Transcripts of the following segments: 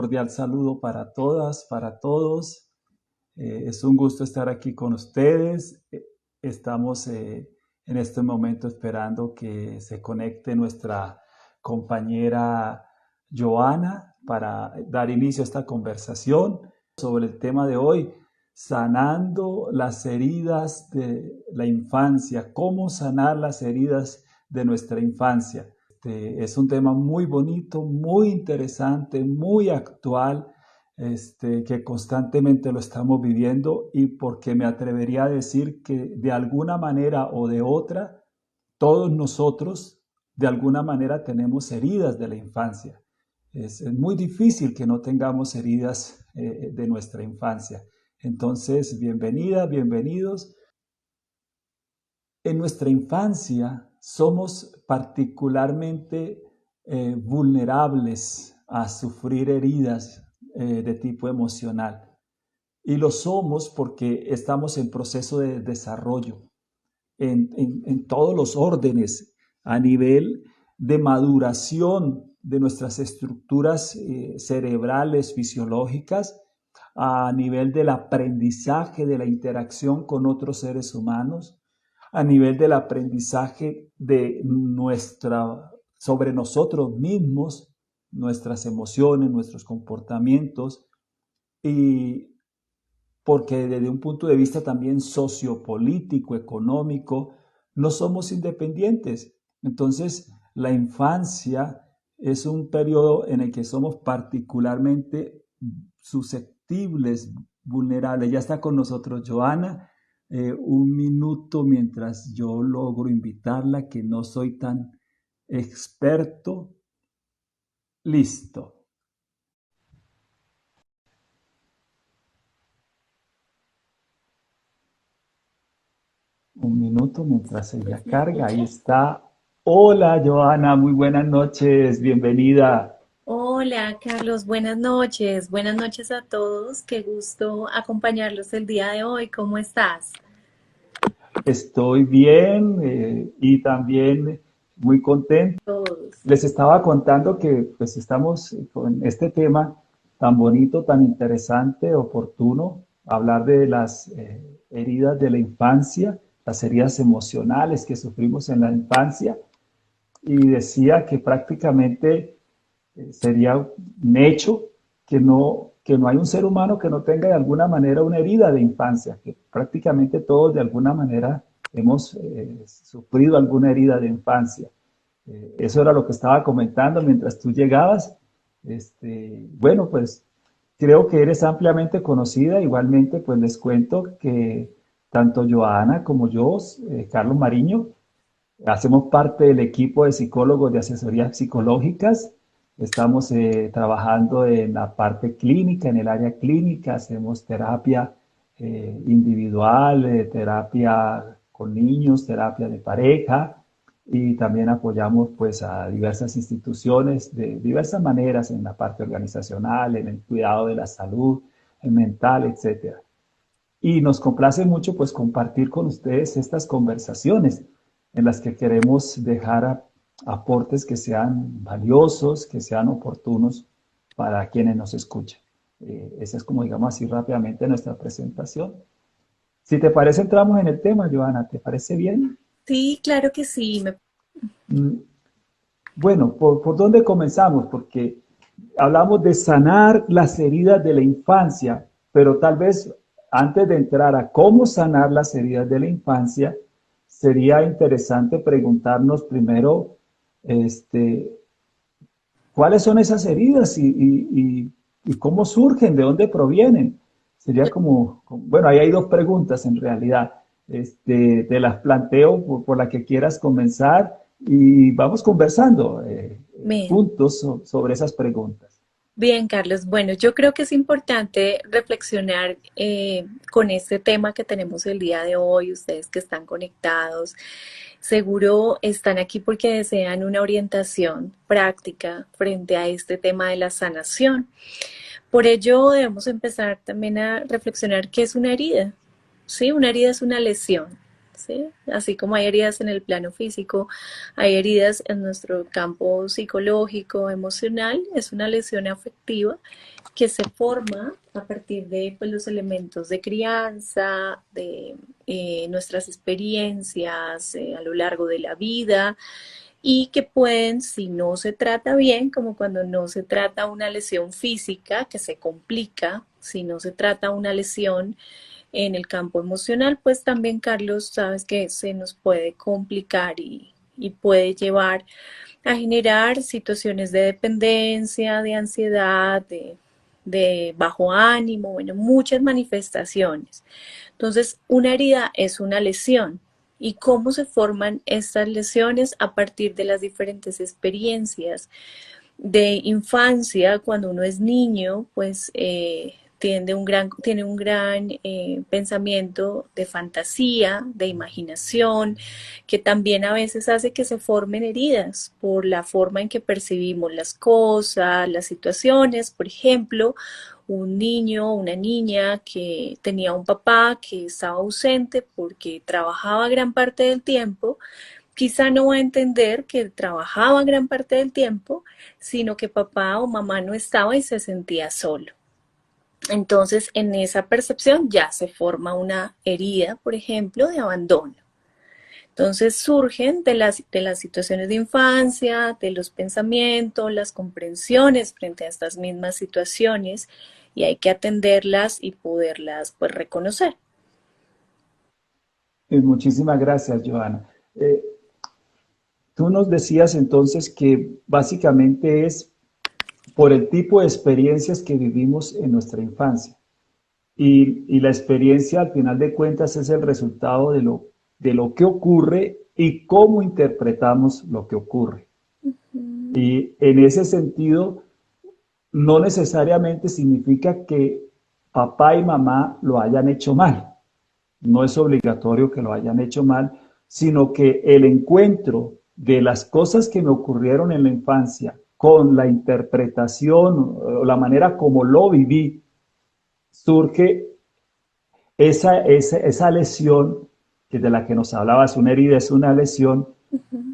cordial saludo para todas, para todos. Es un gusto estar aquí con ustedes. Estamos en este momento esperando que se conecte nuestra compañera Joana para dar inicio a esta conversación sobre el tema de hoy, sanando las heridas de la infancia, cómo sanar las heridas de nuestra infancia. Es un tema muy bonito, muy interesante, muy actual, que constantemente lo estamos viviendo y porque me atrevería a decir que de alguna manera o de otra, todos nosotros de alguna manera tenemos heridas de la infancia. Es muy difícil que no tengamos heridas de nuestra infancia. Entonces, bienvenida, bienvenidos. En nuestra infancia somos particularmente vulnerables a sufrir heridas de tipo emocional. Y lo somos porque estamos en proceso de desarrollo en todos los órdenes, a nivel de maduración de nuestras estructuras cerebrales, fisiológicas, a nivel del aprendizaje de la interacción con otros seres humanos, a nivel del aprendizaje de sobre nosotros mismos, nuestras emociones, nuestros comportamientos, y porque desde un punto de vista también sociopolítico, económico, no somos independientes. Entonces, la infancia es un periodo en el que somos particularmente susceptibles, vulnerables. Ya está con nosotros Joana. Un minuto mientras yo logro invitarla, que no soy tan experto. Listo. Un minuto mientras ella carga. Ahí está. Hola, Joana. Muy buenas noches. Bienvenida. Hola, Carlos, buenas noches a todos, qué gusto acompañarlos el día de hoy, ¿cómo estás? Estoy bien y también muy contento. Todos. Les estaba contando que pues estamos con este tema tan bonito, tan interesante, oportuno, hablar de las heridas de la infancia, las heridas emocionales que sufrimos en la infancia, y decía que prácticamente sería un hecho que no hay un ser humano que no tenga de alguna manera una herida de infancia, que prácticamente todos de alguna manera hemos sufrido alguna herida de infancia. Eso era lo que estaba comentando mientras tú llegabas. Bueno, pues creo que eres ampliamente conocida. Igualmente, pues les cuento que tanto Joana como yo, Carlos Mariño, hacemos parte del equipo de psicólogos de asesorías psicológicas. Estamos trabajando en la parte clínica, en el área clínica. Hacemos terapia individual, terapia con niños, terapia de pareja, y también apoyamos pues a diversas instituciones de diversas maneras en la parte organizacional, en el cuidado de la salud mental, etcétera. Y nos complace mucho pues compartir con ustedes estas conversaciones en las que queremos dejar aportes que sean valiosos, que sean oportunos para quienes nos escuchan. Esa es como digamos así rápidamente nuestra presentación. Si te parece, entramos en el tema, Joana, ¿te parece bien? Sí, claro que sí. Mm, Bueno, ¿por dónde comenzamos? Porque hablamos de sanar las heridas de la infancia, pero tal vez antes de entrar a cómo sanar las heridas de la infancia, sería interesante preguntarnos primero, este, ¿cuáles son esas heridas y cómo surgen, de dónde provienen? Sería bueno, ahí hay dos preguntas en realidad. Te las planteo por la que quieras comenzar y vamos conversando Bien, juntos sobre esas preguntas. bien, Carlos. Bueno, yo creo que es importante reflexionar con este tema que tenemos el día de hoy, ustedes que están conectados. Seguro están aquí porque desean una orientación práctica frente a este tema de la sanación. Por ello debemos empezar también a reflexionar qué es una herida. Sí, una herida es una lesión. ¿sí? Así como hay heridas en el plano físico, hay heridas en nuestro campo psicológico, emocional, es una lesión afectiva que se forma a partir de pues, los elementos de crianza, de nuestras experiencias a lo largo de la vida y que pueden, si no se trata bien, como cuando no se trata una lesión física que se complica, si no se trata una lesión en el campo emocional, pues también, Carlos, sabes que se nos puede complicar y puede llevar a generar situaciones de dependencia, de ansiedad, de bajo ánimo, bueno, muchas manifestaciones. Entonces, una herida es una lesión. ¿Y cómo se forman estas lesiones? A partir de las diferentes experiencias de infancia, cuando uno es niño, pues tiene un gran pensamiento de fantasía, de imaginación, que también a veces hace que se formen heridas por la forma en que percibimos las cosas, las situaciones. Por ejemplo, un niño o una niña que tenía un papá que estaba ausente porque trabajaba gran parte del tiempo, quizá no va a entender que trabajaba gran parte del tiempo, sino que papá o mamá no estaba y se sentía solo. Entonces, en esa percepción ya se forma una herida, por ejemplo, de abandono. Entonces surgen de las situaciones de infancia, de los pensamientos, las comprensiones frente a estas mismas situaciones y hay que atenderlas y poderlas pues reconocer. Muchísimas gracias, Joana. Eh, Tú nos decías entonces que básicamente es por el tipo de experiencias que vivimos en nuestra infancia. Y la experiencia, al final de cuentas, es el resultado de lo que ocurre y cómo interpretamos lo que ocurre. Y en ese sentido, no necesariamente significa que papá y mamá lo hayan hecho mal. No es obligatorio que lo hayan hecho mal, sino que el encuentro de las cosas que me ocurrieron en la infancia con la interpretación o la manera como lo viví, surge esa lesión que de la que nos hablabas, una herida es una lesión,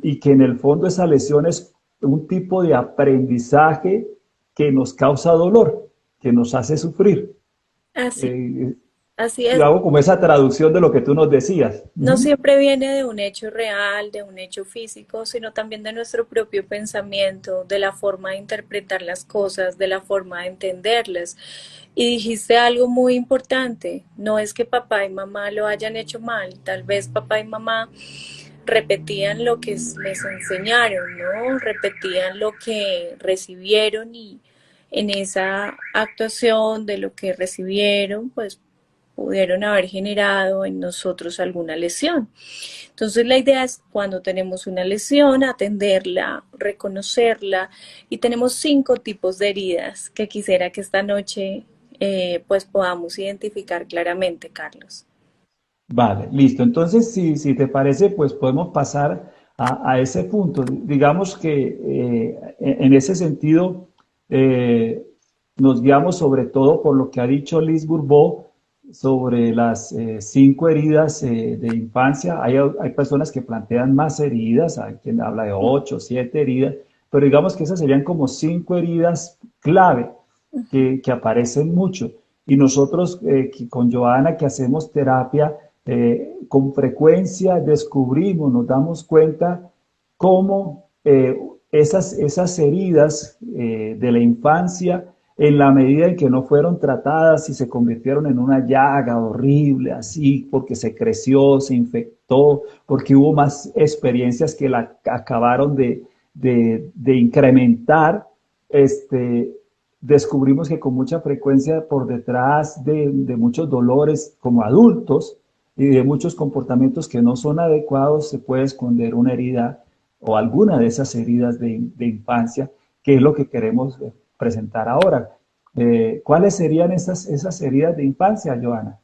y que en el fondo esa lesión es un tipo de aprendizaje que nos causa dolor, que nos hace sufrir. Así, Eh, así yo es. hago como esa traducción de lo que tú nos decías. No siempre viene de un hecho real, de un hecho físico, sino también de nuestro propio pensamiento, de la forma de interpretar las cosas, de la forma de entenderlas. Y dijiste algo muy importante, no es que papá y mamá lo hayan hecho mal, tal vez papá y mamá repetían lo que les enseñaron, ¿no? Repetían lo que recibieron y en esa actuación de lo que recibieron, pues pudieron haber generado en nosotros alguna lesión. Entonces la idea es cuando tenemos una lesión, atenderla, reconocerla y tenemos 5 tipos de heridas que quisiera que esta noche pues podamos identificar claramente, Carlos. Vale, listo. Entonces, si te parece, pues podemos pasar a ese punto. Digamos que en ese sentido eh, nos guiamos sobre todo por lo que ha dicho Liz Bourbeau sobre las 5 heridas de infancia. Hay personas que plantean más heridas, hay quien habla de 8, 7 heridas, pero digamos que esas serían como 5 heridas clave que aparecen mucho. Y nosotros con Joana que hacemos terapia, con frecuencia descubrimos, nos damos cuenta cómo esas heridas de la infancia, en la medida en que no fueron tratadas y se convirtieron en una llaga horrible, así, porque se creció, se infectó, porque hubo más experiencias que la acabaron de incrementar, este, descubrimos que con mucha frecuencia por detrás de muchos dolores como adultos y de muchos comportamientos que no son adecuados se puede esconder una herida o alguna de esas heridas de infancia, que es lo que queremos presentar ahora. ¿Cuáles serían esas heridas de infancia, Joana?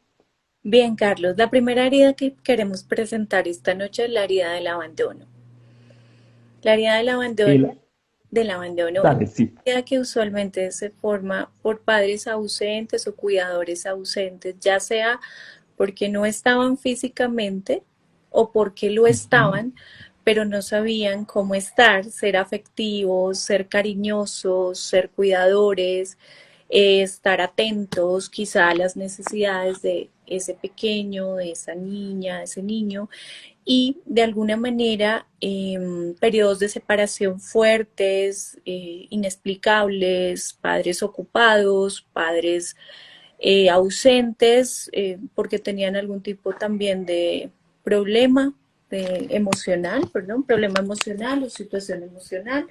Bien, Carlos, la primera herida que queremos presentar esta noche es la herida del abandono. La herida El, del abandono es dale, sí. una herida que usualmente se forma por padres ausentes o cuidadores ausentes, ya sea porque no estaban físicamente o porque lo ujú. estaban, pero no sabían cómo estar, ser afectivos, ser cariñosos, ser cuidadores, estar atentos quizá a las necesidades de ese pequeño, de esa niña, de ese niño, y de alguna manera periodos de separación fuertes, inexplicables, padres ocupados, padres ausentes, porque tenían algún tipo también de problema emocional, perdón, problema emocional o situación emocional,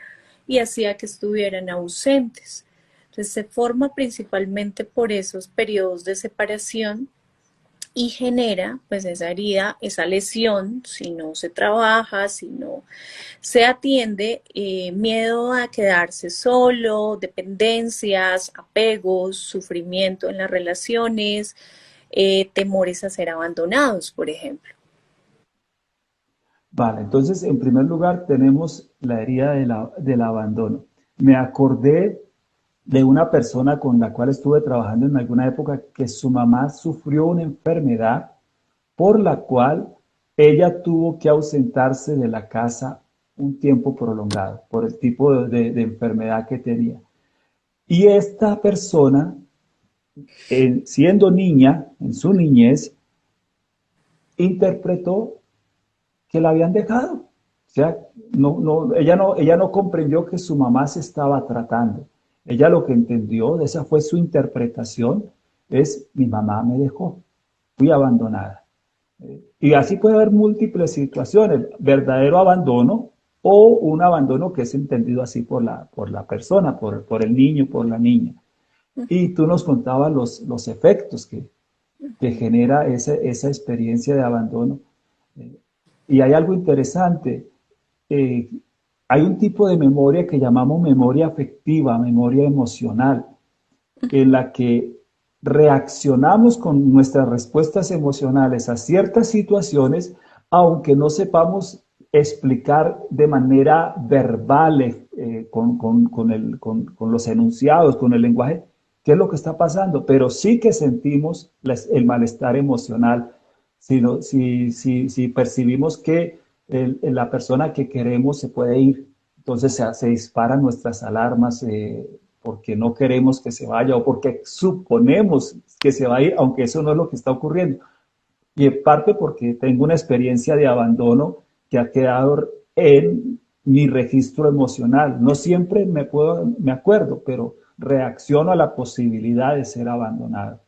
y hacía que estuvieran ausentes. Entonces se forma principalmente por esos periodos de separación y genera pues esa herida, esa lesión, si no se trabaja, si no se atiende, miedo a quedarse solo, dependencias, apegos, sufrimiento en las relaciones, temores a ser abandonados, por ejemplo. Vale, entonces en primer lugar tenemos la herida del abandono. Me acordé de una persona con la cual estuve trabajando en alguna época que su mamá sufrió una enfermedad por la cual ella tuvo que ausentarse de la casa un tiempo prolongado por el tipo de enfermedad que tenía. Y esta persona, siendo niña, en su niñez, interpretó que la habían dejado. O sea, ella no comprendió que su mamá se estaba tratando. Ella lo que entendió, esa fue su interpretación, es mi mamá me dejó, fui abandonada. Y así puede haber múltiples situaciones, verdadero abandono o un abandono que es entendido así por la persona, por el niño, por la niña. Y tú nos contabas los efectos que genera esa experiencia de abandono. Y hay algo interesante. eh, Hay un tipo de memoria que llamamos memoria afectiva, memoria emocional, en la que reaccionamos con nuestras respuestas emocionales a ciertas situaciones, aunque no sepamos explicar de manera verbal, con los enunciados, con el lenguaje, qué es lo que está pasando, pero sí que sentimos el malestar emocional, si percibimos que la persona que queremos se puede ir, entonces se disparan nuestras alarmas, porque no queremos que se vaya o porque suponemos que se va a ir, aunque eso no es lo que está ocurriendo. Y en parte porque tengo una experiencia de abandono que ha quedado en mi registro emocional. No siempre me acuerdo, pero reacciono a la posibilidad de ser abandonado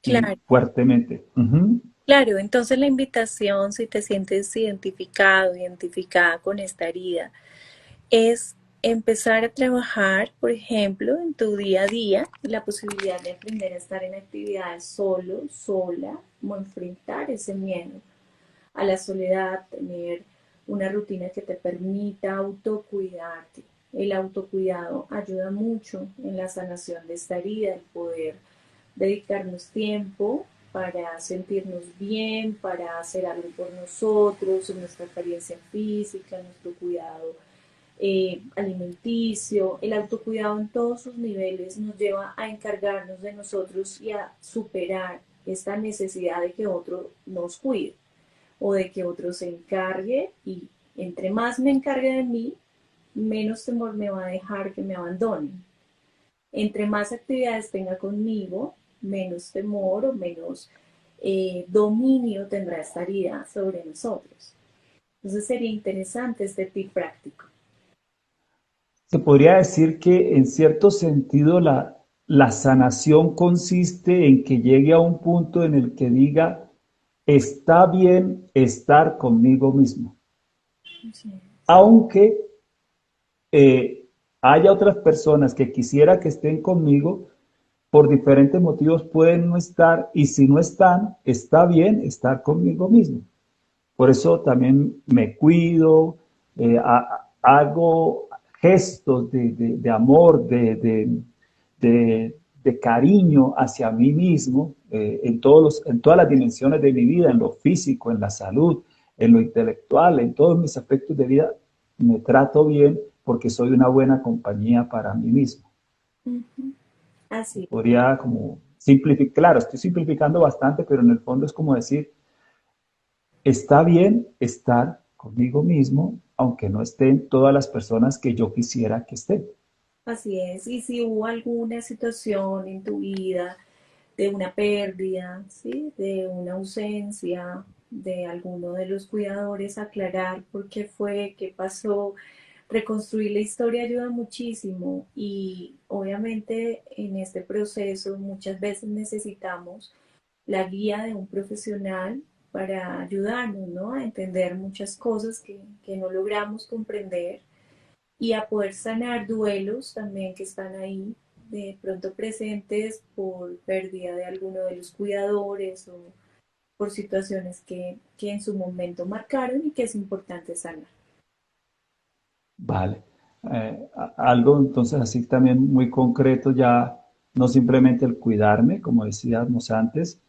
y Claro, fuertemente. Ujú. claro, entonces la invitación, si te sientes identificado, identificada con esta herida, es empezar a trabajar, por ejemplo, en tu día a día, la posibilidad de aprender a estar en actividades solo, sola, como enfrentar ese miedo a la soledad, tener una rutina que te permita autocuidarte. El autocuidado ayuda mucho en la sanación de esta herida, el poder dedicarnos tiempo para sentirnos bien, para hacer algo por nosotros, en nuestra apariencia física, nuestro cuidado alimenticio. El autocuidado en todos sus niveles nos lleva a encargarnos de nosotros y a superar esta necesidad de que otro nos cuide o de que otro se encargue, y entre más me encargue de mí, menos temor me va a dejar que me abandonen. Entre más actividades tenga conmigo, menos temor o menos dominio tendrá esta herida sobre nosotros. Entonces sería interesante este tip práctico. Se podría decir que en cierto sentido la sanación consiste en que llegue a un punto en el que diga, está bien estar conmigo mismo, Sí. aunque eh, haya otras personas que quisiera que estén conmigo, por diferentes motivos pueden no estar, y si no están, está bien estar conmigo mismo. Por eso también me cuido, hago gestos de amor, de cariño hacia mí mismo, en todas las dimensiones de mi vida, en lo físico, en la salud, en lo intelectual, en todos mis aspectos de vida, me trato bien porque soy una buena compañía para mí mismo. Ujú. Así. Podría como simplificar, claro, estoy simplificando bastante, pero en el fondo es como decir, está bien estar conmigo mismo, aunque no estén todas las personas que yo quisiera que estén. Así es. Y si hubo alguna situación en tu vida de una pérdida, ¿sí? De una ausencia de alguno de los cuidadores, aclarar por qué fue, qué pasó. Reconstruir la historia ayuda muchísimo y obviamente en este proceso muchas veces necesitamos la guía de un profesional para ayudarnos, ¿no? A entender muchas cosas que no logramos comprender y a poder sanar duelos también que están ahí de pronto presentes por pérdida de alguno de los cuidadores o por situaciones que en su momento marcaron y que es importante sanar. Vale. Algo entonces así también muy concreto, ya no simplemente el cuidarme, como decíamos antes,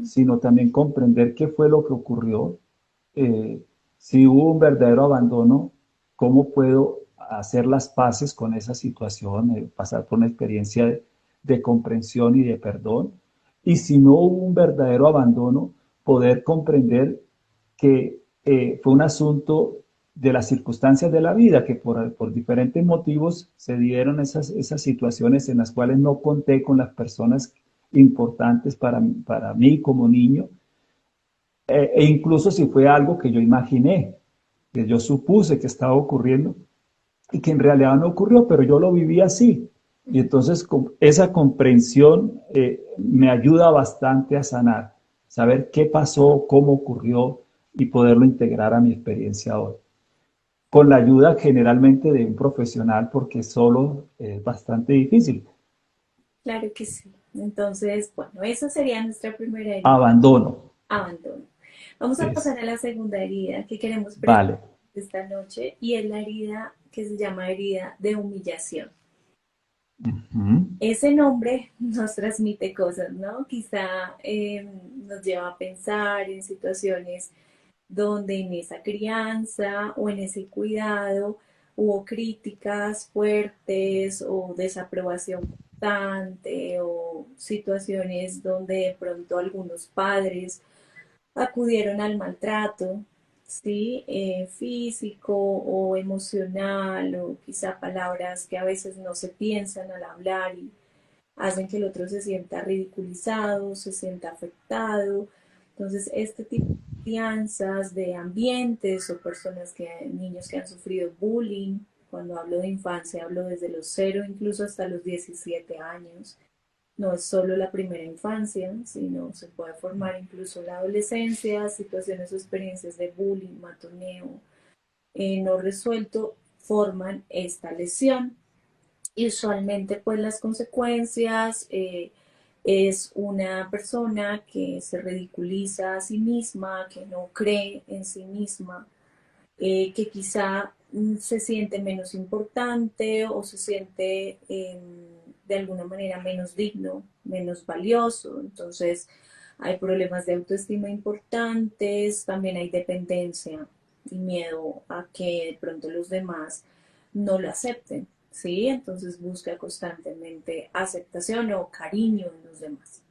sino también comprender qué fue lo que ocurrió. Si hubo un verdadero abandono, ¿cómo puedo hacer las paces con esa situación, pasar por una experiencia de comprensión y de perdón? Y si no hubo un verdadero abandono, poder comprender que fue un asunto de las circunstancias de la vida, que por diferentes motivos se dieron esas situaciones en las cuales no conté con las personas importantes para mí como niño, e incluso si fue algo que yo imaginé, que yo supuse que estaba ocurriendo y que en realidad no ocurrió, pero yo lo viví así. Y entonces esa comprensión me ayuda bastante a sanar, saber qué pasó, cómo ocurrió y poderlo integrar a mi experiencia hoy. Con la ayuda generalmente de un profesional, porque solo es bastante difícil. Claro que sí. Entonces, bueno, esa sería nuestra primera herida, Abandono. abandono. Vamos a Es, pasar a la segunda herida que queremos presentar vale. esta noche y es la herida que se llama herida de humillación. Ujú. Ese nombre nos transmite cosas, ¿no? Quizá nos lleva a pensar en situaciones donde en esa crianza o en ese cuidado hubo críticas fuertes o desaprobación constante o situaciones donde de pronto algunos padres acudieron al maltrato, ¿sí? Físico o emocional o quizá palabras que a veces no se piensan al hablar y hacen que el otro se sienta ridiculizado, se sienta afectado. Entonces, este tipo de crianzas, de ambientes o personas niños que han sufrido bullying, cuando hablo de infancia, hablo desde los 0 incluso hasta los 17 años. No es solo la primera infancia, sino se puede formar incluso en la adolescencia, situaciones o experiencias de bullying, matoneo, no resuelto, forman esta lesión. Y usualmente pues las consecuencias es una persona que se ridiculiza a sí misma, que no cree en sí misma, que quizá se siente menos importante o se siente de alguna manera menos digno, menos valioso. Entonces hay problemas de autoestima importantes, también hay dependencia y miedo a que de pronto los demás no lo acepten, ¿sí? Entonces busca constantemente aceptación o cariño en los demás.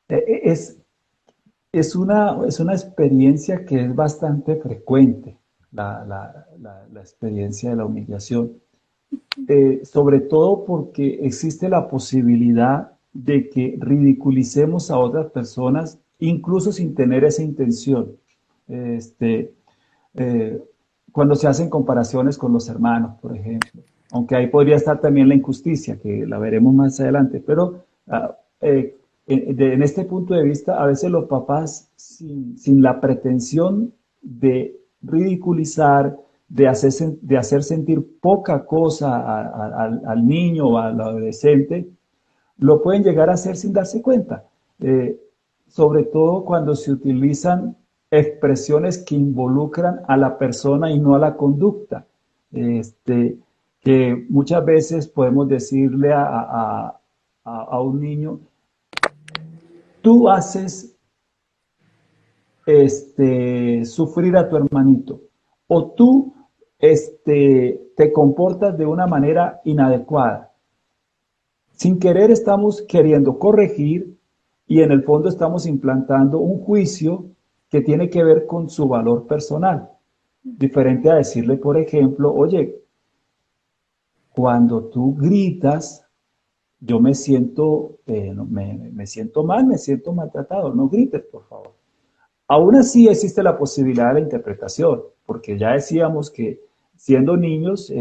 Es, es una experiencia que es bastante frecuente, la experiencia de la humillación, sobre todo porque existe la posibilidad de que ridiculicemos a otras personas, incluso sin tener esa intención. Este, eh, Cuando se hacen comparaciones con los hermanos, por ejemplo, aunque ahí podría estar también la injusticia, que la veremos más adelante, pero en este punto de vista, a veces los papás, sin la pretensión de ridiculizar, de hacer sentir poca cosa al niño o al adolescente, lo pueden llegar a hacer sin darse cuenta. Eh, Sobre todo cuando se utilizan expresiones que involucran a la persona y no a la conducta. Este, que muchas veces podemos decirle a un niño, tú haces sufrir a tu hermanito o tú te comportas de una manera inadecuada. Sin querer estamos queriendo corregir y en el fondo estamos implantando un juicio que tiene que ver con su valor personal. Diferente a decirle, por ejemplo, oye, cuando tú gritas, yo me siento, me siento mal, me siento maltratado, no grites, por favor. Aún así existe la posibilidad de la interpretación, porque ya decíamos que siendo niños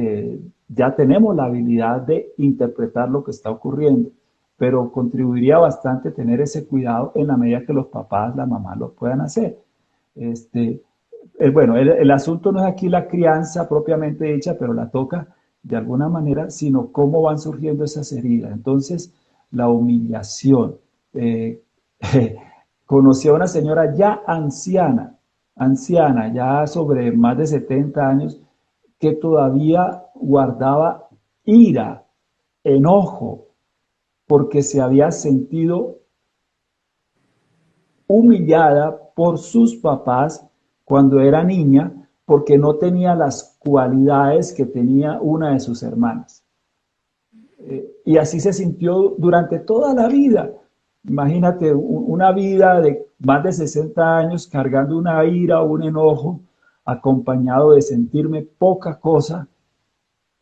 ya tenemos la habilidad de interpretar lo que está ocurriendo, pero contribuiría bastante tener ese cuidado en la medida que los papás, la mamá lo puedan hacer. Este, bueno, el asunto no es aquí la crianza propiamente dicha, pero la toca de alguna manera, sino cómo van surgiendo esas heridas. Entonces, la humillación. Eh, Conocí a una señora ya anciana, ya sobre más de 70 años, que todavía guardaba ira, enojo, porque se había sentido humillada por sus papás cuando era niña, porque no tenía las cualidades que tenía una de sus hermanas. Y así se sintió durante toda la vida. Imagínate una vida de más de 60 años cargando una ira o un enojo, acompañado de sentirme poca cosa,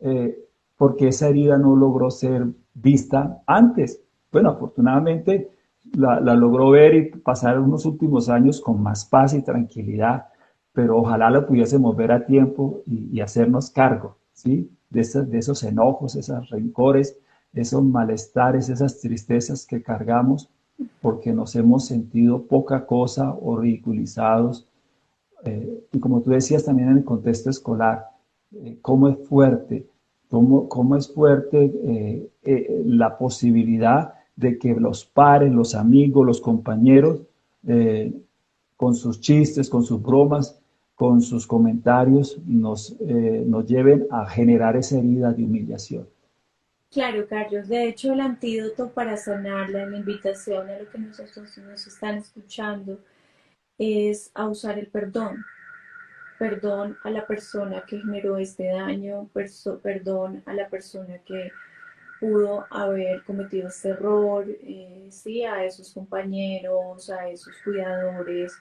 eh, porque esa herida no logró ser vista antes. Bueno, afortunadamente la logró ver y pasar unos últimos años con más paz y tranquilidad, pero ojalá la pudiésemos ver a tiempo y hacernos cargo, ¿sí? De esos enojos, esos rencores, esos malestares, esas tristezas que cargamos porque nos hemos sentido poca cosa o ridiculizados. Y como tú decías también en el contexto escolar, cómo es fuerte, cómo es fuerte la posibilidad de que los pares, los amigos, los compañeros, eh, con sus chistes, con sus bromas, con sus comentarios, nos lleven a generar esa herida de humillación. Claro, Carlos. De hecho, el antídoto para sanarla, la invitación a lo que nosotros nos están escuchando, es a usar el perdón. Perdón a la persona que generó este daño, perdón a la persona que pudo haber cometido este error, sí, a esos compañeros, a esos cuidadores.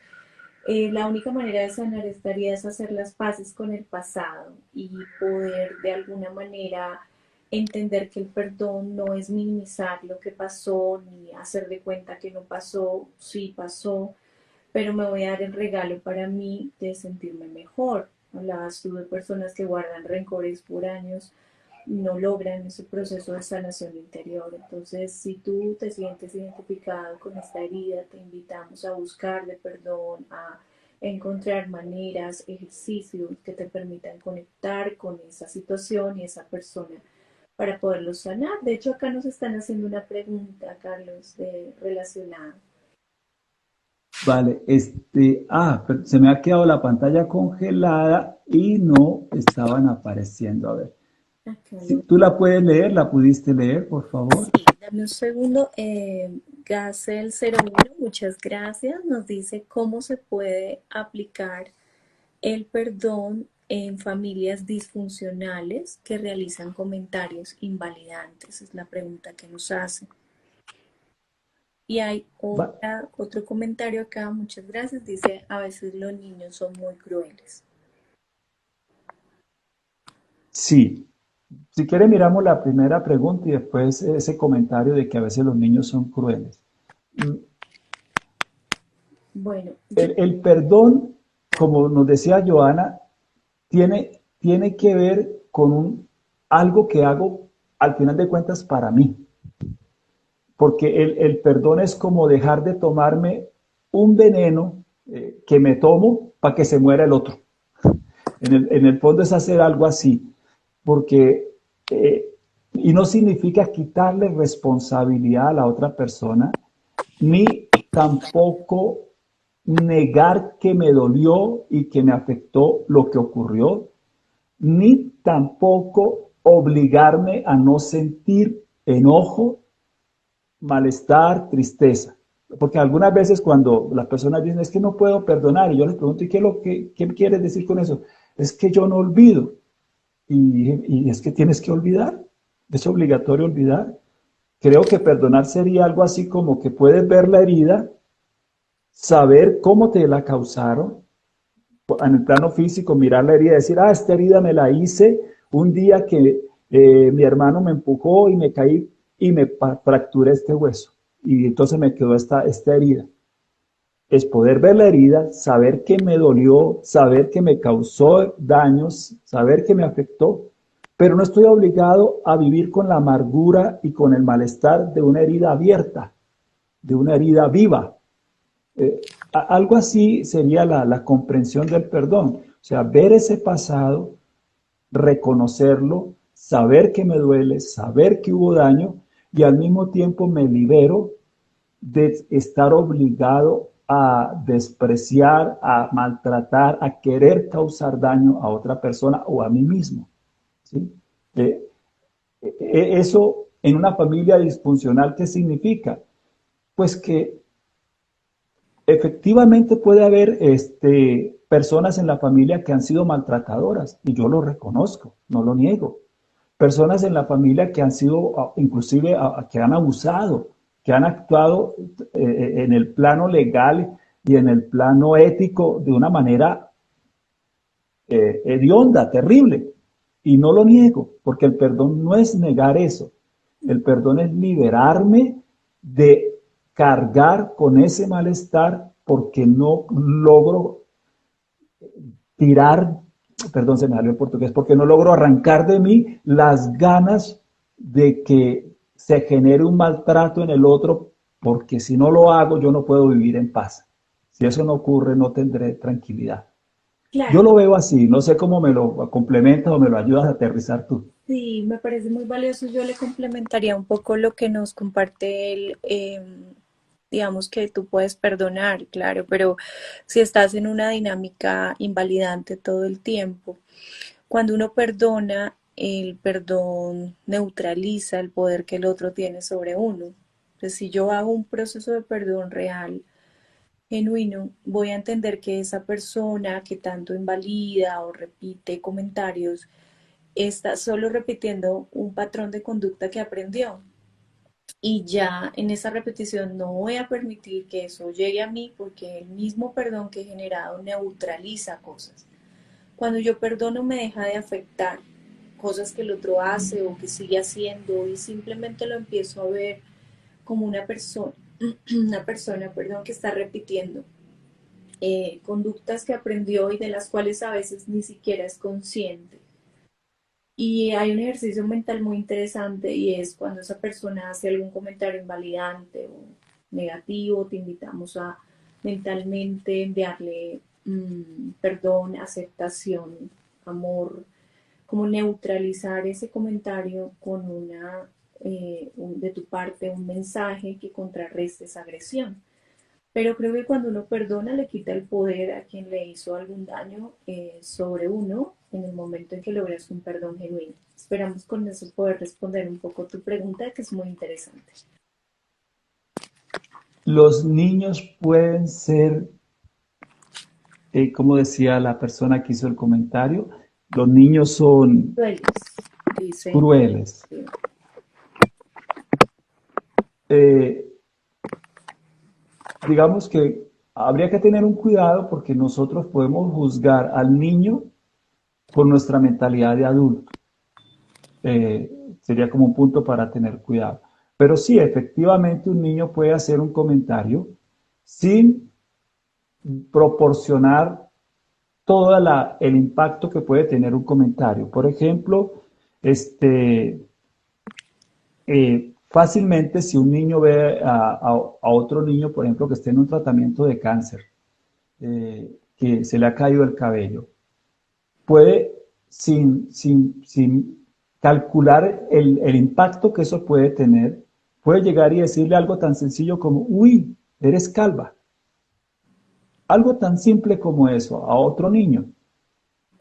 La única manera de sanar estaría es hacer las paces con el pasado y poder de alguna manera entender que el perdón no es minimizar lo que pasó ni hacer de cuenta que no pasó, sí pasó, pero me voy a dar el regalo para mí de sentirme mejor. Hablabas tú de personas que guardan rencores por años, no logran ese proceso de sanación interior. Entonces, si tú te sientes identificado con esta herida, te invitamos a buscarle perdón, a encontrar maneras, ejercicios que te permitan conectar con esa situación y esa persona para poderlo sanar. De hecho, acá nos están haciendo una pregunta, Carlos, relacionada. Vale, se me ha quedado la pantalla congelada y no estaban apareciendo. A ver, Acá si lo tú la puedes leer, la pudiste leer, por favor. Sí, dame un segundo. Gacel01, muchas gracias. Nos dice cómo se puede aplicar el perdón en familias disfuncionales que realizan comentarios invalidantes. Es la pregunta que nos hace. Y hay Va- otro comentario acá, muchas gracias. Dice, a veces los niños son muy crueles. sí, si quiere miramos la primera pregunta y después ese comentario de que a veces los niños son crueles. Mm, Bueno, el perdón, como nos decía Joana, tiene que ver con algo que hago al final de cuentas para mí. Porque el perdón es como dejar de tomarme un veneno que me tomo para que se muera el otro. En el fondo es hacer algo así, porque, y no significa quitarle responsabilidad a la otra persona, ni tampoco negar que me dolió y que me afectó lo que ocurrió, ni tampoco obligarme a no sentir enojo, malestar, tristeza. Porque algunas veces cuando las personas dicen, es que no puedo perdonar, y yo les pregunto, ¿y qué quieres decir con eso? Es que yo no olvido. Y es que tienes que olvidar. Es obligatorio olvidar. Creo que perdonar sería algo así como que puedes ver la herida, saber cómo te la causaron, en el plano físico, mirar la herida y decir, esta herida me la hice un día que mi hermano me empujó y me caí y me fracturé este hueso. Y entonces me quedó esta herida. Es poder ver la herida, saber que me dolió, saber que me causó daños, saber que me afectó, pero no estoy obligado a vivir con la amargura y con el malestar de una herida abierta, de una herida viva. Algo así sería la comprensión del perdón. O sea, ver ese pasado, reconocerlo, saber que me duele, saber que hubo daño y al mismo tiempo me libero de estar obligado a despreciar, a maltratar, a querer causar daño a otra persona o a mí mismo. ¿Sí? Eh, Eso en una familia disfuncional, ¿qué significa? Pues que efectivamente puede haber personas en la familia que han sido maltratadoras y yo lo reconozco, no lo niego. Personas en la familia que han sido, inclusive, que han abusado, que han actuado en el plano legal y en el plano ético de una manera hedionda, terrible. Y no lo niego, porque el perdón no es negar eso. El perdón es liberarme de cargar con ese malestar porque no logro tirar, perdón, se me salió el portugués, porque no logro arrancar de mí las ganas de que se genere un maltrato en el otro, porque si no lo hago, yo no puedo vivir en paz. Si eso no ocurre, no tendré tranquilidad. Yo Claro, lo veo así, no sé cómo me lo complementas o me lo ayudas a aterrizar tú. sí, me parece muy valioso. Yo le complementaría un poco lo que nos comparte él. Digamos que tú puedes perdonar, claro, pero si estás en una dinámica invalidante todo el tiempo, cuando uno perdona, el perdón neutraliza el poder que el otro tiene sobre uno. Entonces, si yo hago un proceso de perdón real, genuino, voy a entender que esa persona que tanto invalida o repite comentarios está solo repitiendo un patrón de conducta que aprendió. Y ya en esa repetición no voy a permitir que eso llegue a mí porque el mismo perdón que he generado neutraliza cosas. Cuando yo perdono me deja de afectar cosas que el otro hace o que sigue haciendo y simplemente lo empiezo a ver como una persona, perdón, que está repitiendo conductas que aprendió y de las cuales a veces ni siquiera es consciente. Y hay un ejercicio mental muy interesante y es cuando esa persona hace algún comentario invalidante o negativo, te invitamos a mentalmente enviarle perdón, aceptación, amor, como neutralizar ese comentario con de tu parte, un mensaje que contrarreste esa agresión. Pero creo que cuando uno perdona le quita el poder a quien le hizo algún daño sobre uno en el momento en que logras un perdón genuino. Esperamos con eso poder responder un poco tu pregunta, que es muy interesante. Los niños pueden ser, como decía la persona que hizo el comentario, los niños son Dueles, dice. crueles. Eh, digamos que habría que tener un cuidado porque nosotros podemos juzgar al niño con nuestra mentalidad de adulto. Sería como un punto para tener cuidado. Pero sí, efectivamente un niño puede hacer un comentario sin proporcionar todo el impacto que puede tener un comentario. Por ejemplo, fácilmente si un niño ve a otro niño, por ejemplo, que esté en un tratamiento de cáncer, que se le ha caído el cabello, puede, sin calcular el impacto que eso puede tener, puede llegar y decirle algo tan sencillo como, uy, eres calva. Algo tan simple como eso a otro niño.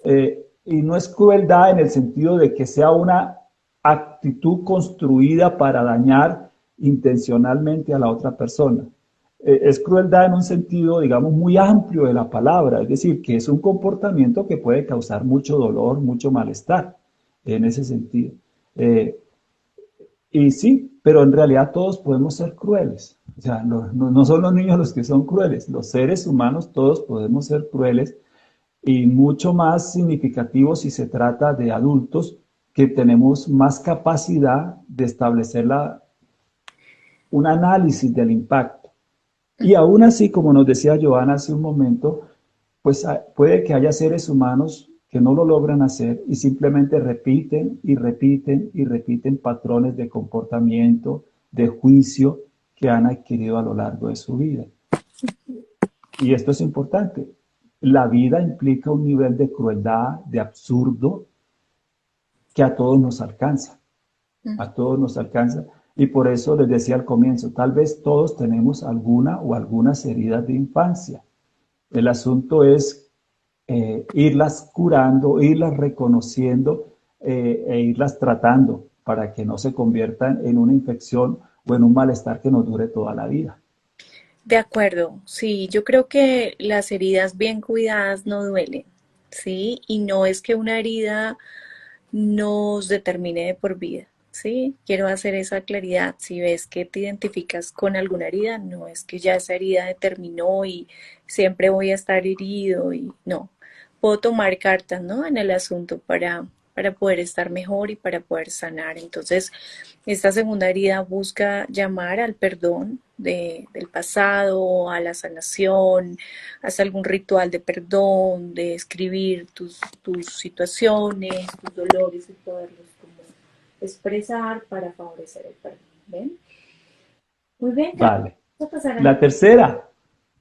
Y no es crueldad en el sentido de que sea una actitud construida para dañar intencionalmente a la otra persona. Es crueldad en un sentido, digamos, muy amplio de la palabra, es decir, que es un comportamiento que puede causar mucho dolor, mucho malestar en ese sentido. Eh, Y sí, pero en realidad todos podemos ser crueles. O sea, no son los niños los que son crueles, los seres humanos todos podemos ser crueles y mucho más significativo si se trata de adultos que tenemos más capacidad de establecer un análisis del impacto. Y aún así, como nos decía Joana hace un momento, pues puede que haya seres humanos que no lo logran hacer y simplemente repiten y repiten y repiten patrones de comportamiento, de juicio que han adquirido a lo largo de su vida. Y esto es importante. La vida implica un nivel de crueldad, de absurdo, que a todos nos alcanza. A todos nos alcanza. Y por eso les decía al comienzo, tal vez todos tenemos alguna o algunas heridas de infancia. El asunto es irlas curando, irlas reconociendo e irlas tratando para que no se conviertan en una infección o en un malestar que nos dure toda la vida. De acuerdo, sí, yo creo que las heridas bien cuidadas no duelen, ¿sí? Y no es que una herida nos determine de por vida, ¿sí? Quiero hacer esa claridad. Si ves que te identificas con alguna herida, no es que ya esa herida determinó y siempre voy a estar herido y no. Puedo tomar cartas, ¿no? En el asunto para poder estar mejor y para poder sanar. Entonces, esta segunda herida busca llamar al perdón del pasado, a la sanación, haz algún ritual de perdón, de escribir tus situaciones, tus dolores y poderlos como expresar para favorecer el perdón. ¿Ven? Muy bien, Carlos. Vale. La tercera.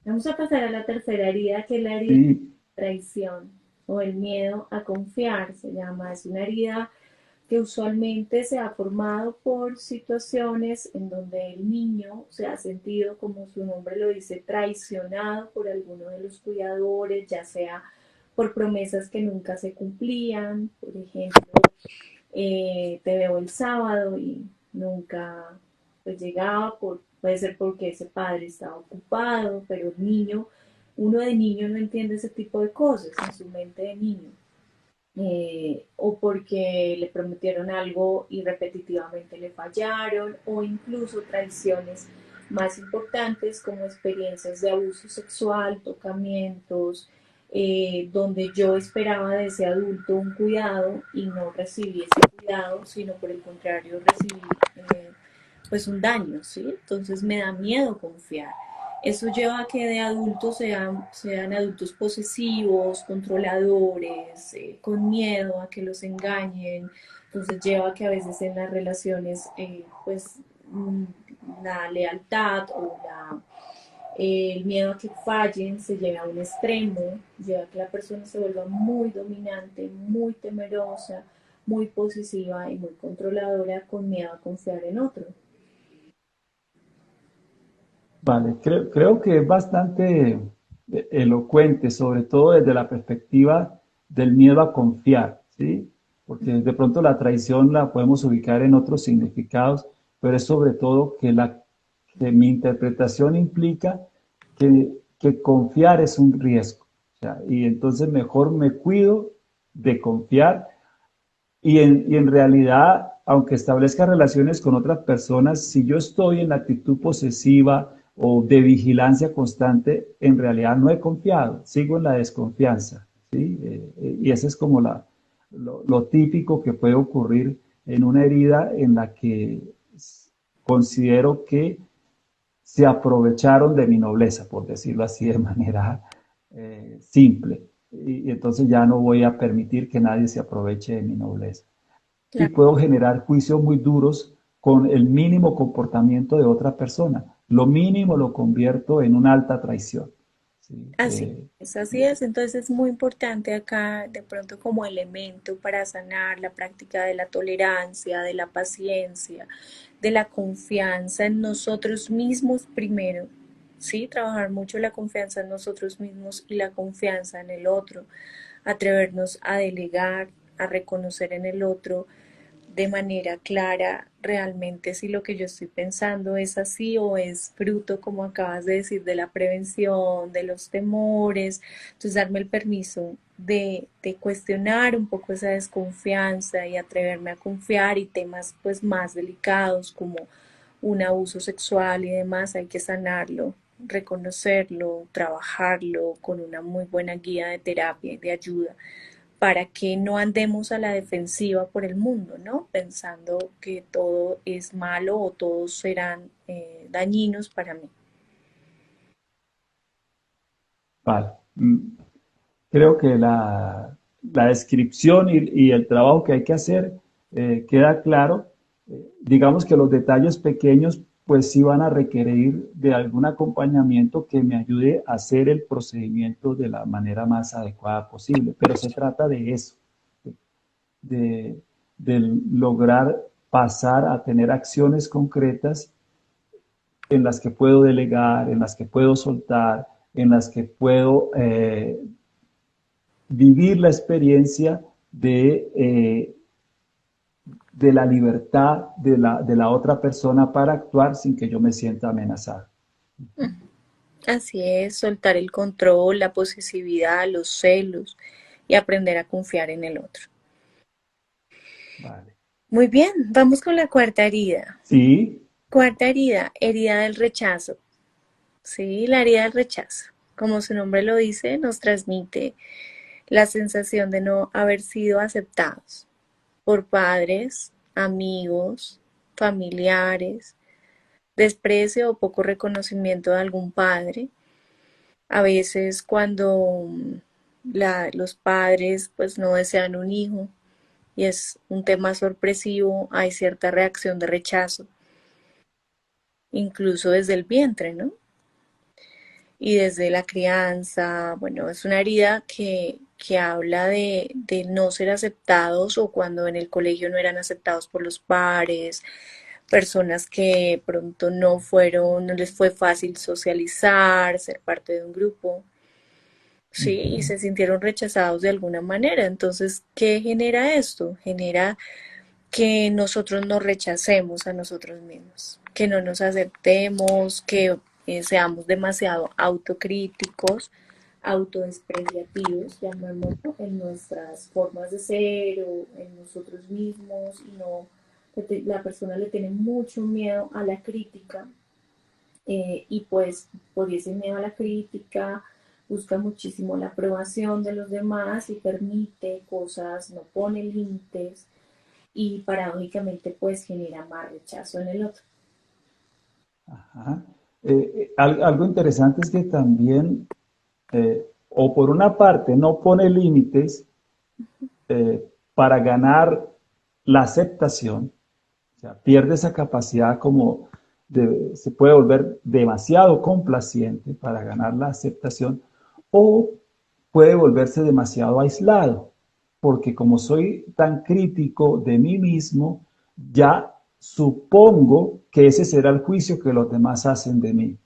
Vamos a pasar a la tercera herida, que es la herida de Sí, traición o el miedo a confiar, se llama. Es una herida que usualmente se ha formado por situaciones en donde el niño se ha sentido, como su nombre lo dice, traicionado por alguno de los cuidadores, ya sea por promesas que nunca se cumplían, por ejemplo, te veo el sábado y nunca pues llegaba, puede ser porque ese padre estaba ocupado, pero el niño, uno de niño no entiende ese tipo de cosas en su mente de niño. O porque le prometieron algo y repetitivamente le fallaron, o incluso traiciones más importantes como experiencias de abuso sexual, tocamientos, donde yo esperaba de ese adulto un cuidado y no recibí ese cuidado, sino por el contrario recibí pues un daño, ¿sí? Entonces me da miedo confiar. Eso lleva a que de adultos sean adultos posesivos, controladores, con miedo a que los engañen. Entonces lleva a que a veces en las relaciones, pues la lealtad o el miedo a que fallen se lleva a un extremo, lleva a que la persona se vuelva muy dominante, muy temerosa, muy posesiva y muy controladora con miedo a confiar en otro. vale. Creo que es bastante elocuente, sobre todo desde la perspectiva del miedo a confiar, ¿sí? Porque de pronto la traición la podemos ubicar en otros significados, pero es sobre todo que mi interpretación implica que confiar es un riesgo. O sea, y entonces mejor me cuido de confiar y en realidad, aunque establezca relaciones con otras personas, si yo estoy en la actitud posesiva o de vigilancia constante, en realidad no he confiado, sigo en la desconfianza, ¿sí? Y ese es como lo típico que puede ocurrir en una herida en la que considero que se aprovecharon de mi nobleza, por decirlo así de manera simple. Y entonces ya no voy a permitir que nadie se aproveche de mi nobleza. Y Claro. puedo generar juicios muy duros con el mínimo comportamiento de otra persona. Lo mínimo lo convierto en una alta traición. ¿Sí? Así es, así es. Entonces es muy importante acá, de pronto como elemento para sanar la práctica de la tolerancia, de la paciencia, de la confianza en nosotros mismos primero, ¿sí? Trabajar mucho la confianza en nosotros mismos y la confianza en el otro, atrevernos a delegar, a reconocer en el otro de manera clara realmente si lo que yo estoy pensando es así o es fruto, como acabas de decir, de la prevención, de los temores. Entonces, darme el permiso de cuestionar un poco esa desconfianza y atreverme a confiar, y temas pues más delicados como un abuso sexual y demás, hay que sanarlo, reconocerlo, trabajarlo con una muy buena guía de terapia y de ayuda para que no andemos a la defensiva por el mundo, ¿no? Pensando que todo es malo o todos serán dañinos para mí. Vale. Creo que la descripción y el trabajo que hay que hacer queda claro. Digamos que los detalles pequeños pues sí van a requerir de algún acompañamiento que me ayude a hacer el procedimiento de la manera más adecuada posible, pero se trata de eso, de, de lograr pasar a tener acciones concretas en las que puedo delegar, en las que puedo soltar, en las que puedo vivir la experiencia de la libertad de la otra persona para actuar sin que yo me sienta amenazado. Así es, soltar el control, la posesividad, los celos y aprender a confiar en el otro. Vale. Muy bien, vamos con la cuarta herida. Sí, Cuarta herida, herida del rechazo. Sí, la herida del rechazo. Como su nombre lo dice, nos transmite la sensación de no haber sido aceptados por padres, amigos, familiares, desprecio o poco reconocimiento de algún padre. A veces cuando los padres pues no desean un hijo y es un tema sorpresivo, hay cierta reacción de rechazo, incluso desde el vientre, ¿no? Y desde la crianza, bueno, es una herida que habla de no ser aceptados o cuando en el colegio no eran aceptados por los pares, personas que pronto no fueron, no les fue fácil socializar, ser parte de un grupo, sí, y ujú, se sintieron rechazados de alguna manera. Entonces, ¿qué genera esto? Genera que nosotros nos rechacemos a nosotros mismos, que no nos aceptemos, que seamos demasiado autocríticos, autodespreciativos, llamémoslo, en nuestras formas de ser o en nosotros mismos, y no, la persona le tiene mucho miedo a la crítica, y pues por ese miedo a la crítica busca muchísimo la aprobación de los demás y permite cosas, no pone límites, y paradójicamente pues genera más rechazo en el otro. ajá. Algo interesante es que también, o por una parte, no pone límites para ganar la aceptación, o sea, pierde esa capacidad como se puede volver demasiado complaciente para ganar la aceptación, o puede volverse demasiado aislado, porque como soy tan crítico de mí mismo, ya supongo que ese será el juicio que los demás hacen de mí.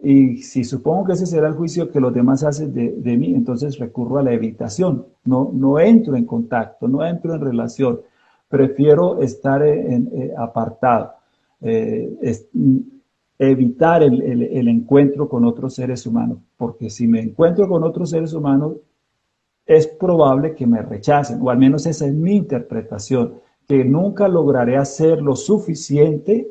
Y si supongo que ese será el juicio que los demás hacen de mí, entonces recurro a la evitación. No entro en contacto, no entro en relación. Prefiero estar apartado, evitar el encuentro con otros seres humanos, porque si me encuentro con otros seres humanos, es probable que me rechacen, o al menos esa es mi interpretación, que nunca lograré hacer lo suficiente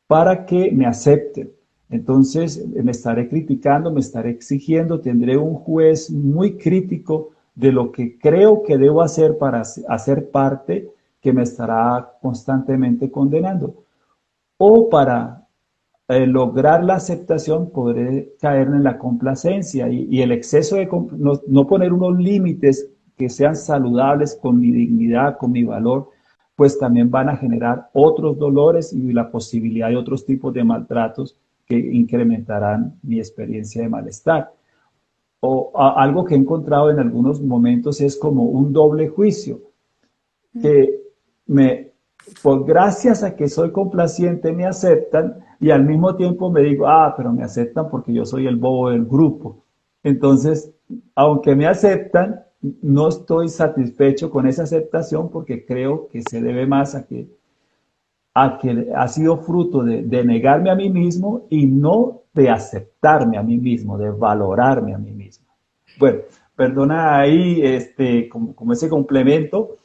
para que me acepten. Entonces me estaré criticando, me estaré exigiendo, tendré un juez muy crítico de lo que creo que debo hacer para hacer parte, que me estará constantemente condenando. O para lograr la aceptación podré caer en la complacencia y el exceso de no poner unos límites que sean saludables con mi dignidad, con mi valor, pues también van a generar otros dolores y la posibilidad de otros tipos de maltratos que incrementarán mi experiencia de malestar. Algo que he encontrado en algunos momentos es como un doble juicio, que me, por gracias a que soy complaciente, me aceptan y al mismo tiempo me digo, ah, pero me aceptan porque yo soy el bobo del grupo. Entonces, aunque me aceptan, no estoy satisfecho con esa aceptación porque creo que se debe más a que ha sido fruto de negarme a mí mismo y no de aceptarme a mí mismo, de valorarme a mí mismo. Bueno, perdona ahí como ese complemento.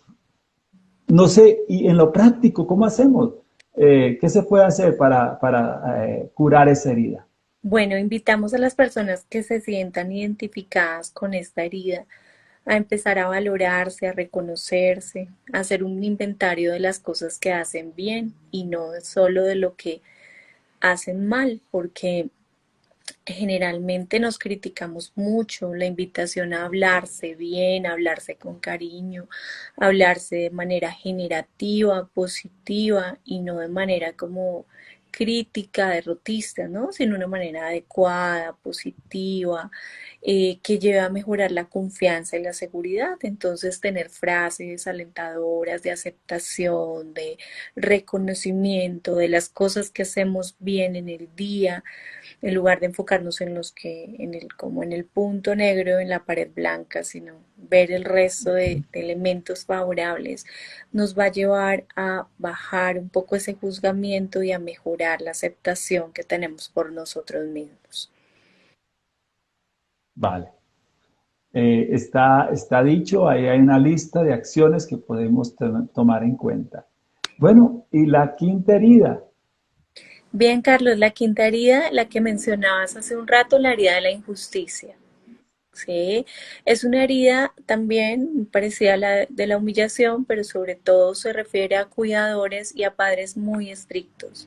No sé, y en lo práctico, ¿cómo hacemos? ¿Qué se puede hacer para curar esa herida? Bueno, invitamos a las personas que se sientan identificadas con esta herida a empezar a valorarse, a reconocerse, a hacer un inventario de las cosas que hacen bien y no solo de lo que hacen mal, porque generalmente nos criticamos mucho. La invitación a hablarse bien, a hablarse con cariño, a hablarse de manera generativa, positiva y no de manera como crítica, derrotista, ¿no? Sino una manera adecuada, positiva, que lleve a mejorar la confianza y la seguridad. Entonces, tener frases alentadoras de aceptación, de reconocimiento de las cosas que hacemos bien en el día, en lugar de enfocarnos en los que, en el, como en el punto negro en la pared blanca, sino ver el resto de elementos favorables, nos va a llevar a bajar un poco ese juzgamiento y a mejorar la aceptación que tenemos por nosotros mismos. Vale. Está dicho, ahí hay una lista de acciones que podemos tomar en cuenta. Bueno, y la quinta herida. Bien, Carlos, la quinta herida, la que mencionabas hace un rato, la herida de la injusticia. Sí, es una herida también parecida a la de la humillación, pero sobre todo se refiere a cuidadores y a padres muy estrictos,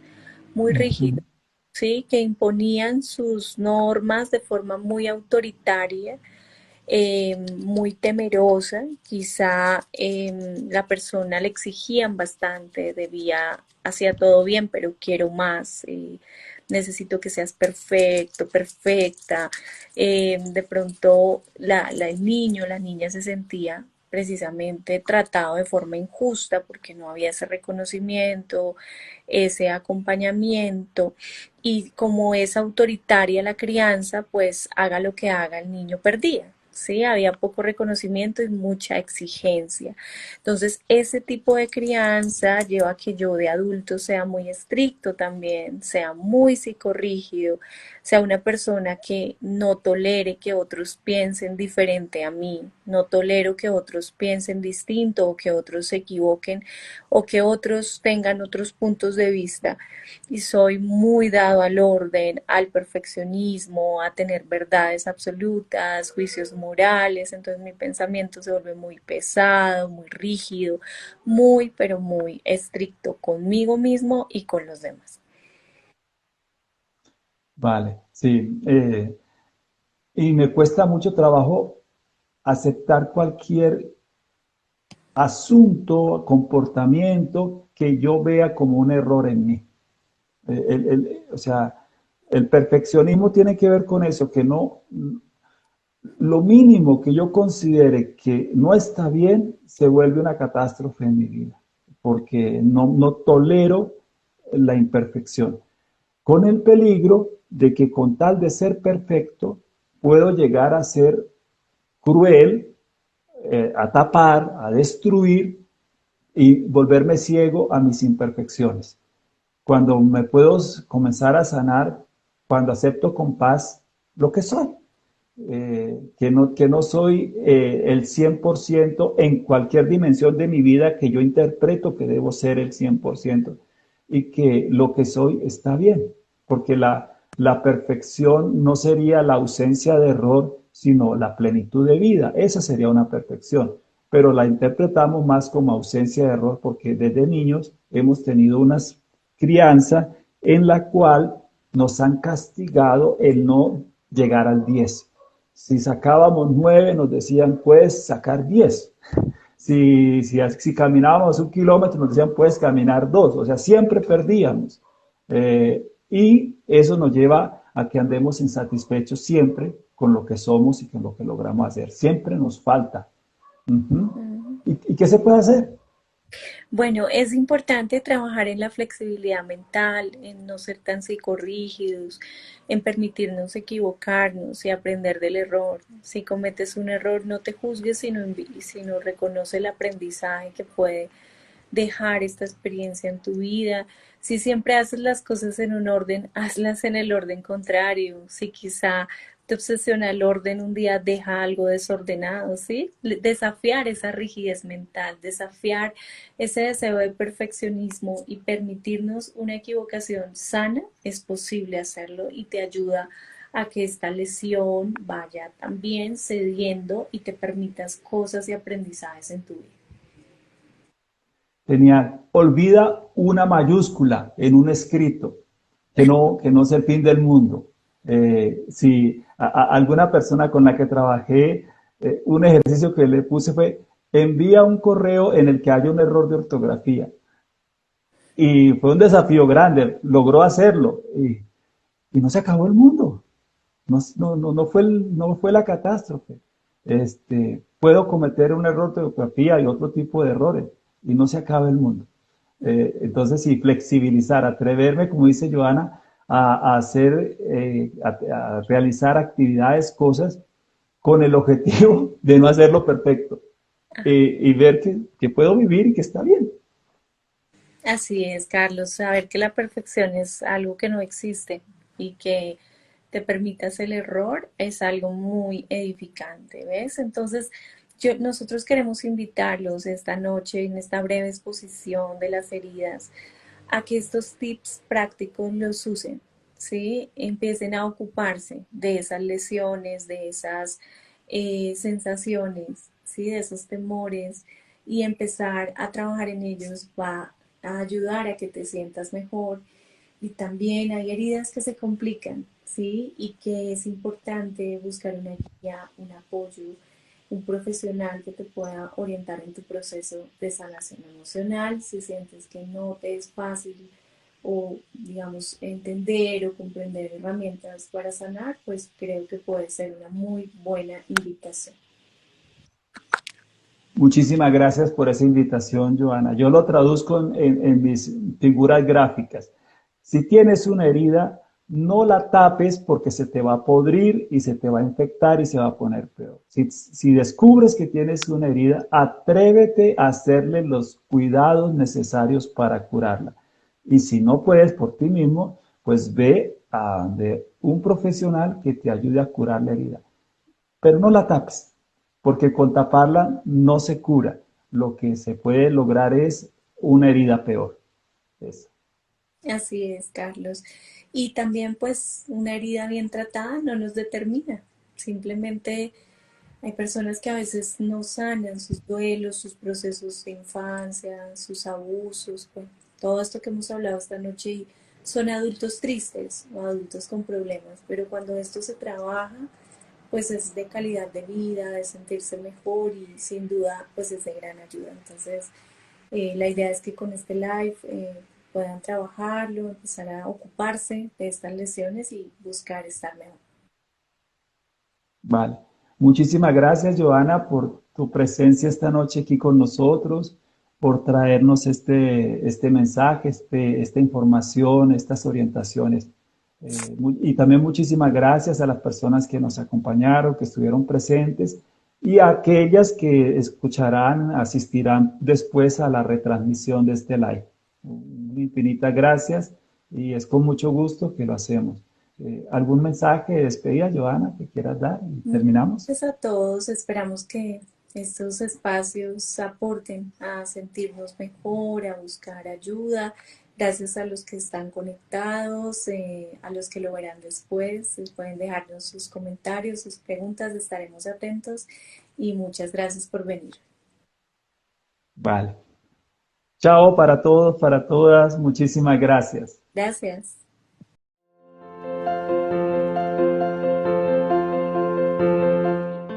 muy rígidos, sí, que imponían sus normas de forma muy autoritaria, muy temerosa. Quizá la persona le exigían bastante, debía, hacía todo bien, pero quiero más. Necesito que seas perfecto, perfecta. De pronto el niño, la niña se sentía precisamente tratado de forma injusta porque no había ese reconocimiento, ese acompañamiento, y como es autoritaria la crianza, pues haga lo que haga, el niño perdía. Sí, había poco reconocimiento y mucha exigencia. Entonces, ese tipo de crianza lleva a que yo de adulto sea muy estricto también, sea muy psicorrígido, sea una persona que no tolere que otros piensen diferente a mí, no tolero que otros piensen distinto o que otros se equivoquen o que otros tengan otros puntos de vista, y soy muy dado al orden, al perfeccionismo, a tener verdades absolutas, juicios morales. Entonces mi pensamiento se vuelve muy pesado, muy rígido, muy, pero muy estricto conmigo mismo y con los demás. Vale, sí. Y me cuesta mucho trabajo aceptar cualquier asunto, comportamiento que yo vea como un error en mí. O sea, el perfeccionismo tiene que ver con eso, que no, lo mínimo que yo considere que no está bien se vuelve una catástrofe en mi vida, porque no tolero la imperfección, con el peligro de que con tal de ser perfecto puedo llegar a ser cruel, a tapar, a destruir y volverme ciego a mis imperfecciones. Cuando me puedo comenzar a sanar, cuando acepto con paz lo que soy, que no soy el 100% en cualquier dimensión de mi vida que yo interpreto que debo ser el 100% y que lo que soy está bien, porque la perfección no sería la ausencia de error, sino la plenitud de vida. Esa sería una perfección, pero la interpretamos más como ausencia de error porque desde niños hemos tenido una crianza en la cual nos han castigado el no llegar al 10. Si sacábamos 9, nos decían, puedes sacar 10. Si caminábamos 1 kilómetro, nos decían, puedes caminar 2. O sea, siempre perdíamos. Y eso nos lleva a que andemos insatisfechos siempre con lo que somos y con lo que logramos hacer. Siempre nos falta. Uh -huh. ¿Y qué se puede hacer? Bueno, es importante trabajar en la flexibilidad mental, en no ser tan psicorrígidos, en permitirnos equivocarnos y aprender del error. Si cometes un error, no te juzgues, sino reconoce el aprendizaje que puede dejar esta experiencia en tu vida. Si siempre haces las cosas en un orden, hazlas en el orden contrario. Si quizá te obsesiona el orden, un día deja algo desordenado, ¿sí? Desafiar esa rigidez mental, desafiar ese deseo de perfeccionismo y permitirnos una equivocación sana, es posible hacerlo y te ayuda a que esta lesión vaya también cediendo y te permitas cosas y aprendizajes en tu vida. Tenía, olvida una mayúscula en un escrito, que no es el fin del mundo. Si alguna persona con la que trabajé, un ejercicio que le puse fue, envía un correo en el que haya un error de ortografía. Y fue un desafío grande, logró hacerlo y no se acabó el mundo. No fue la catástrofe. Puedo cometer un error de ortografía y otro tipo de errores y no se acaba el mundo. Entonces, sí, flexibilizar, atreverme, como dice Joana, a hacer, a realizar actividades, cosas con el objetivo de no hacerlo perfecto y ver que puedo vivir y que está bien. Así es, Carlos, saber que la perfección es algo que no existe y que te permitas el error es algo muy edificante, ¿ves? Entonces, nosotros queremos invitarlos esta noche en esta breve exposición de las heridas a que estos tips prácticos los usen, ¿sí? Empiecen a ocuparse de esas lesiones, de esas sensaciones, ¿sí? De esos temores y empezar a trabajar en ellos va a ayudar a que te sientas mejor. Y también hay heridas que se complican, ¿sí? Y que es importante buscar una guía, un apoyo, un profesional que te pueda orientar en tu proceso de sanación emocional. Si sientes que no te es fácil o, digamos, entender o comprender herramientas para sanar, pues creo que puede ser una muy buena invitación. Muchísimas gracias por esa invitación, Joana. Yo lo traduzco en mis figuras gráficas. Si tienes una herida, no la tapes porque se te va a podrir y se te va a infectar y se va a poner peor. Si descubres que tienes una herida, atrévete a hacerle los cuidados necesarios para curarla. Y si no puedes por ti mismo, pues ve a de un profesional que te ayude a curar la herida. Pero no la tapes, porque con taparla no se cura. Lo que se puede lograr es una herida peor. Eso. Así es, Carlos. Y también pues una herida bien tratada no nos determina. Simplemente hay personas que a veces no sanan sus duelos, sus procesos de infancia, sus abusos, bueno, todo esto que hemos hablado esta noche y son adultos tristes o adultos con problemas, pero cuando esto se trabaja, pues es de calidad de vida, de sentirse mejor y sin duda pues es de gran ayuda. Entonces, la idea es que con este live puedan trabajarlo, empezar a ocuparse de estas lesiones y buscar estar mejor. Vale. Muchísimas gracias, Joana, por tu presencia esta noche aquí con nosotros, por traernos este mensaje, esta información, estas orientaciones. Y también muchísimas gracias a las personas que nos acompañaron, que estuvieron presentes y a aquellas que escucharán, asistirán después a la retransmisión de este live. Infinitas gracias y es con mucho gusto que lo hacemos. ¿Algún mensaje de despedida, Joana, que quieras dar? Y terminamos. Gracias a todos, esperamos que estos espacios aporten a sentirnos mejor, a buscar ayuda. Gracias a los que están conectados, a los que lo verán después. Pueden dejarnos sus comentarios, sus preguntas, estaremos atentos y muchas gracias por venir. Vale. Chao para todos, para todas. Muchísimas gracias. Gracias.